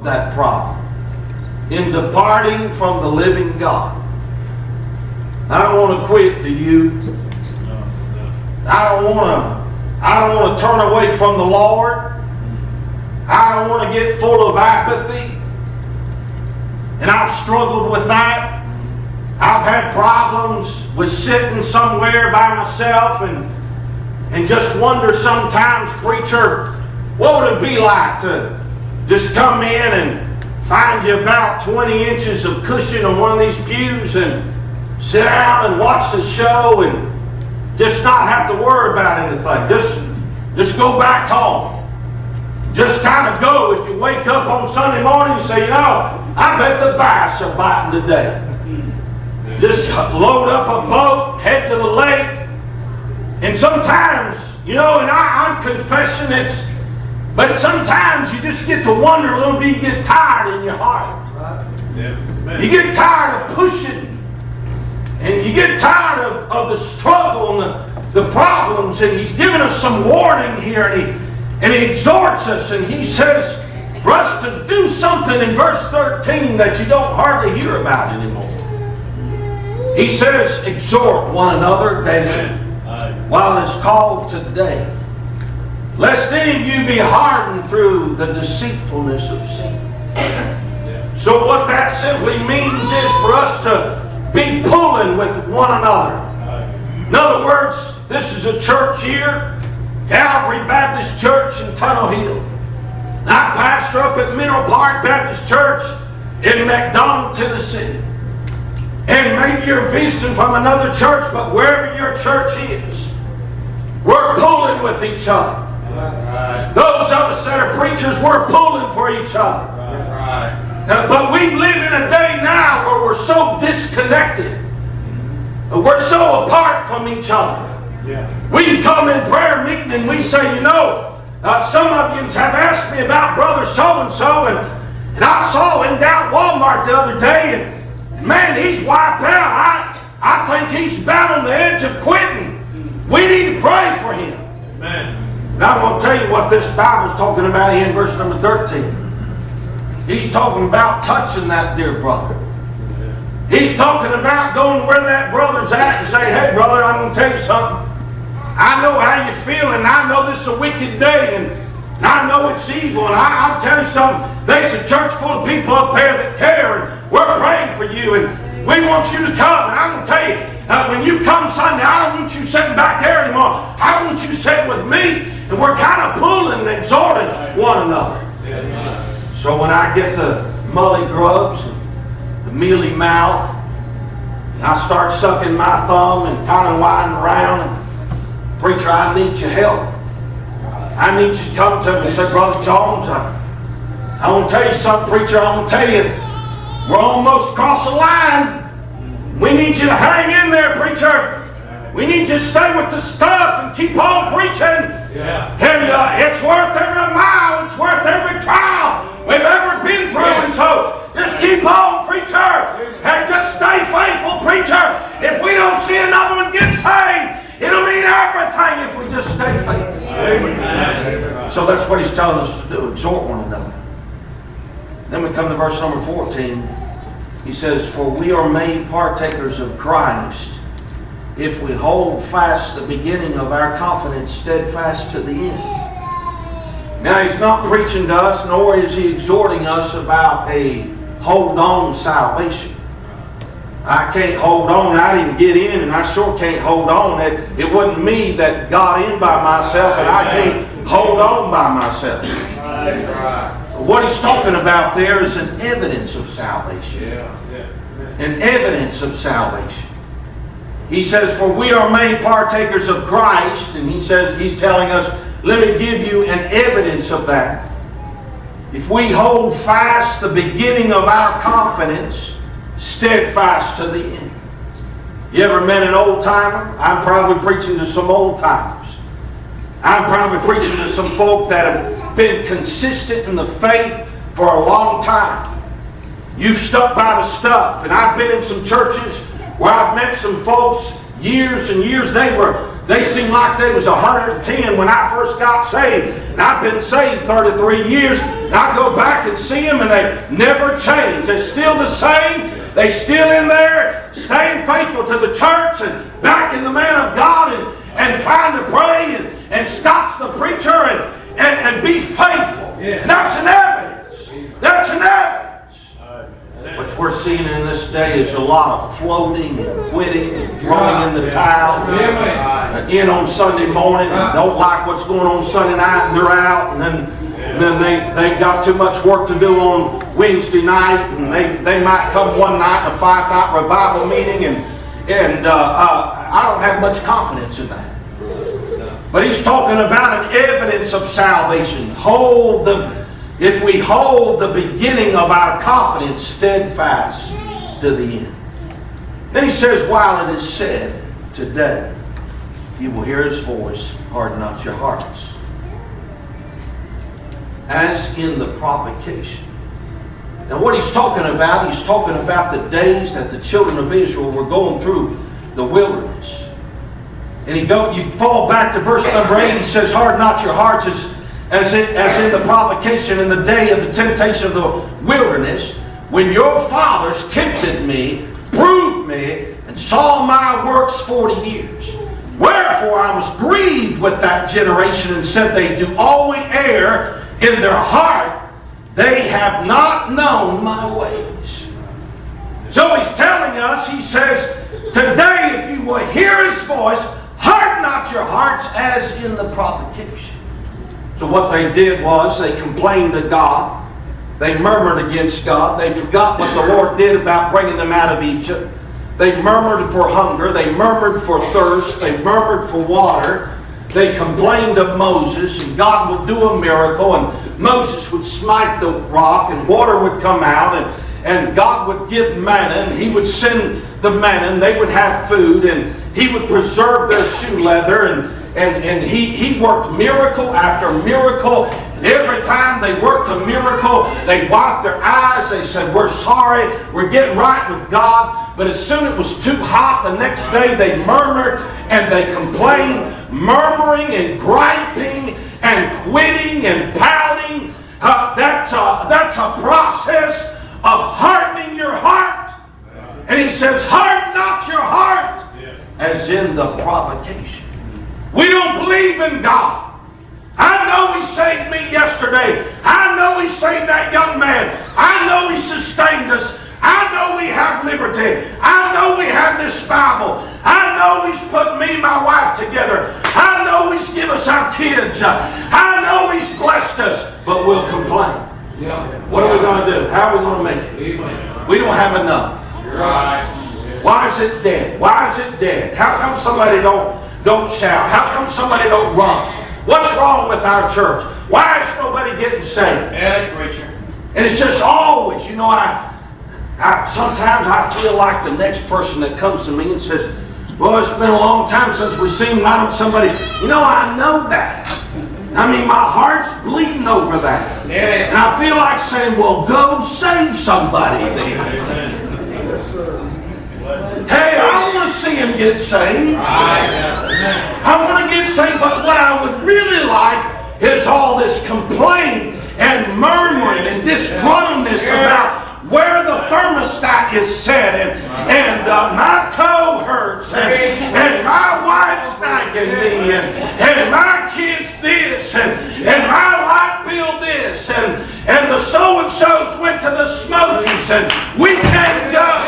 that problem in departing from the living God. I don't want to quit, do you? I don't want to turn away from the Lord. I don't want to get full of apathy. And I've struggled with that. I've had problems with sitting somewhere by myself and just wonder sometimes, preacher, what would it be like to just come in and find you about 20 inches of cushion on one of these pews and sit down and watch the show and just not have to worry about anything. Just go back home. Just kind of go. If you wake up on Sunday morning and say, I bet the bass are biting today. Just load up a boat, head to the lake. And sometimes, and I'm confessing but sometimes you just get to wonder a little bit, you get tired in your heart. You get tired of pushing. And you get tired of the struggle and the problems. And he's given us some warning here. And he exhorts us. And he says for us to do something in verse 13 that you don't hardly hear about anymore. He says, exhort one another daily while it's called today, lest any of you be hardened through the deceitfulness of sin. So what that simply means is for us to be pulling with one another. In other words, this is a church here, Calvary Baptist Church in Tunnel Hill. I pastor up at Mineral Park Baptist Church in McDonald, Tennessee. And maybe you're visiting from another church, but wherever your church is, we're pulling with each other. Those of us that are preachers, we're pulling for each other. But we live in a day now where we're so disconnected. We're so apart from each other. We can come in prayer meeting and we say, some of you have asked me about brother so-and-so, and I saw him down at Walmart the other day, and man, he's wiped out. I think he's about on the edge of quitting. We need to pray for him. Amen. Now I'm going to tell you what this Bible's talking about here in verse number 13. He's talking about touching that dear brother. He's talking about going where that brother's at and say, hey brother, I'm going to tell you something. I know how you're feeling. I know this is a wicked day, and I know it's evil. And I'll tell you something. There's a church full of people up there that care, and we're praying for you, and we want you to come. And I'm going to tell you, when you come Sunday, I don't want you sitting back there anymore. I want you sitting with me, and we're kind of pulling and exhorting one another. So when I get the mully grubs and the mealy mouth, and I start sucking my thumb and kind of whining around, and preacher, I need your help. I need you to come to me and say, Brother Jones, I want to tell you something, preacher. I want to tell you, we're almost across the line. We need you to hang in there, preacher. We need you to stay with the stuff and keep on preaching. And it's worth every mile. It's worth every trial we've ever been through. And so just keep on, preacher. And just stay faithful, preacher. If we don't see another one get saved, it'll mean everything if we just stay faithful. Amen. So that's what he's telling us to do. Exhort one another. Then we come to verse number 14. He says, for we are made partakers of Christ if we hold fast the beginning of our confidence steadfast to the end. Now he's not preaching to us, nor is he exhorting us about a hold-on salvation. I can't hold on. I didn't get in, and I sure can't hold on. It wasn't me that got in by myself, and I can't hold on by myself. What he's talking about there is an evidence of salvation. An evidence of salvation. He says, for we are made partakers of Christ, and he's telling us, let me give you an evidence of that. If we hold fast the beginning of our confidence steadfast to the end. You ever met an old timer? I'm probably preaching to some old timers. I'm probably preaching to some folk that have been consistent in the faith for a long time. You've stuck by the stuff. And I've been in some churches where I've met some folks years and years. They They seemed like they was 110 when I first got saved. And I've been saved 33 years. And I go back and see them and they never change. They're still the same. They still in there, staying faithful to the church and backing the man of God and trying to pray and Scott's the preacher and be faithful. Yeah. That's an evidence. That's an evidence. What we're seeing in this day is a lot of floating and quitting and throwing in the towel. In on Sunday morning, don't like what's going on Sunday night, and they're out, and then they got too much work to do on Wednesday night, and they might come one night in a 5-night revival meeting, and I don't have much confidence in that. But he's talking about an evidence of salvation. If we hold the beginning of our confidence steadfast to the end. Then he says, while it is said, today, if you will hear his voice, harden not your hearts. As in the provocation. Now what he's talking about the days that the children of Israel were going through the wilderness. And you fall back to verse number 8, he says, harden not your hearts as in the provocation in the day of the temptation of the wilderness, when your fathers tempted me, proved me, and saw my works 40 years. Wherefore I was grieved with that generation, and said, they do always err in their heart, they have not known my ways. So he's telling us, he says, today if you will hear his voice, harden not your hearts as in the provocation. So what they did was they complained to God. They murmured against God. They forgot what the Lord did about bringing them out of Egypt. They murmured for hunger. They murmured for thirst. They murmured for water. They complained of Moses, and God would do a miracle, and Moses would smite the rock, and water would come out, and God would give manna, and he would send the manna, and they would have food, and he would preserve their shoe leather, and he worked miracle after miracle. And every time they worked a miracle, they wiped their eyes. They said, we're sorry, we're getting right with God. But as soon as it was too hot, the next day they murmured and they complained, murmuring and griping and quitting and pouting. That's a process of hardening your heart. And he says, harden not your heart as in the provocation. We don't believe in God. I know he saved me yesterday. I know he saved that young man. I know he sustained us. I know we have liberty. I know we have this Bible. I know he's put me and my wife together. I know he's given us our kids. I know he's blessed us. But we'll complain. What are we going to do? How are we going to make it? We don't have enough. Why is it dead? Why is it dead? How come somebody don't shout? How come somebody don't run? What's wrong with our church? Why is nobody getting saved? And it's just always, sometimes I feel like the next person that comes to me and says, well, it's been a long time since we've seen somebody. I know that. I mean, my heart's bleeding over that. And I feel like saying, well, go save somebody then. Hey, I want to see him get saved. I want to get saved, but what I would really like is all this complaining and murmuring and disgruntledness about where the thermostat is set, and my toe hurts, and my wife's nagging me, and my kids this, and my light bill this, and the so-and-sos went to the Smokies, and we can't go.